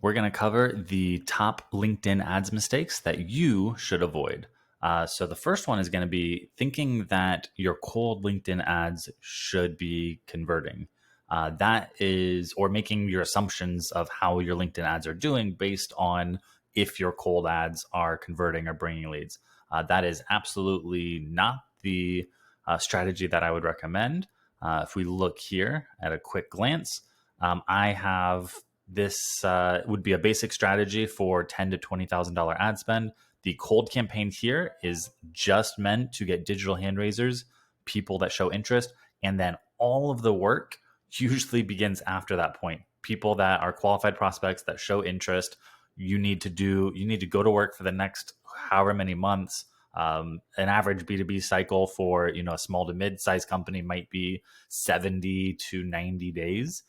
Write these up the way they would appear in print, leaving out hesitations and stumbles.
We're going to cover the top LinkedIn ads mistakes that you should avoid. So the first one is going to be thinking that your cold LinkedIn ads should be converting. That is, or making your assumptions of how your LinkedIn ads are doing based on if your cold ads are converting or bringing leads. That is absolutely not the strategy that I would recommend. If we look here at a quick glance, I have this would be a basic strategy for $10,000 to $20,000 ad spend. The cold campaign here is just meant to get digital hand raisers, people that show interest, and then all of the work usually begins after that point. People that are qualified prospects that show interest, you need to go to work for the next however many months. An average B2B cycle for a small to mid-sized company might be 70 to 90 days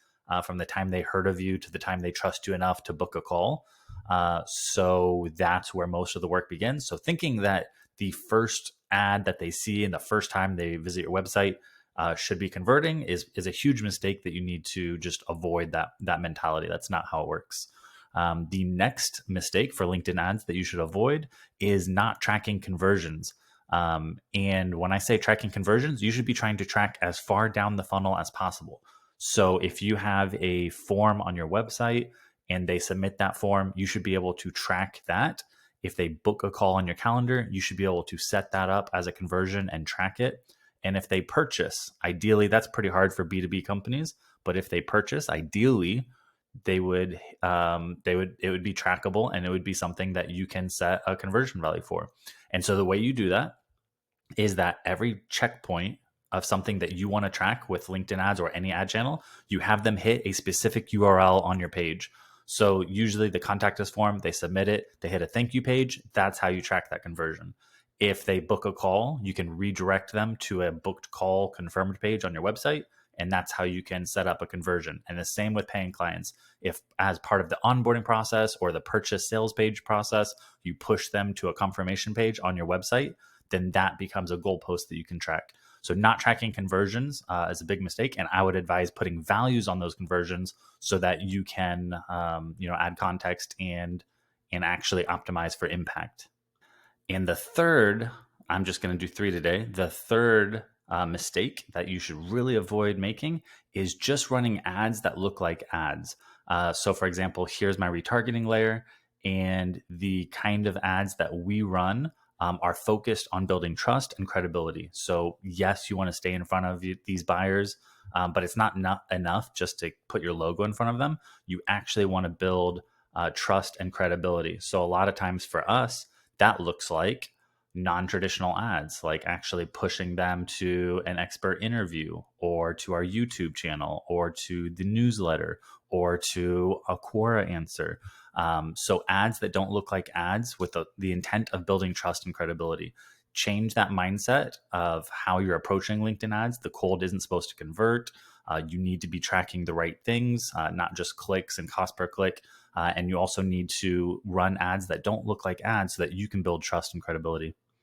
from the time they heard of you to the time they trust you enough to book a call. So that's where most of the work begins. So thinking that the first ad that they see and the first time they visit your website should be converting is a huge mistake that you need to just avoid that mentality. That's not how it works. The next mistake for LinkedIn ads that you should avoid is not tracking conversions. And when I say tracking conversions, you should be trying to track as far down the funnel as possible. So if you have a form on your website and they submit that form, you should be able to track that. If they book a call on your calendar, you should be able to set that up as a conversion and track it. And if they purchase, ideally, that's pretty hard for B2B companies, but if they purchase, ideally, it would be trackable and it would be something that you can set a conversion value for. And so the way you do that is that every checkpoint of something that you want to track with LinkedIn ads or any ad channel, you have them hit a specific URL on your page. So usually the contact us form, they submit it, they hit a thank you page. That's how you track that conversion. If they book a call, you can redirect them to a booked call confirmed page on your website. And that's how you can set up a conversion. And the same with paying clients. If as part of the onboarding process or the purchase sales page process, you push them to a confirmation page on your website, then that becomes a goalpost that you can track. So not tracking conversions is a big mistake, and I would advise putting values on those conversions so that you can add context and actually optimize for impact. And the third, I'm just going to do three today. The third mistake that you should really avoid making is just running ads that look like ads. So, for example, here's my retargeting layer, and the kind of ads that we run are focused on building trust and credibility. So, yes, you want to stay in front of these buyers, but it's not enough just to put your logo in front of them. You actually want to build trust and credibility. So, a lot of times for us, that looks like non-traditional ads, like actually pushing them to an expert interview or to our YouTube channel or to the newsletter or to a Quora answer. So ads that don't look like ads with the intent of building trust and credibility. Change that mindset of how you're approaching LinkedIn ads. The cold isn't supposed to convert. You need to be tracking the right things, not just clicks and cost per click. And you also need to run ads that don't look like ads so that you can build trust and credibility.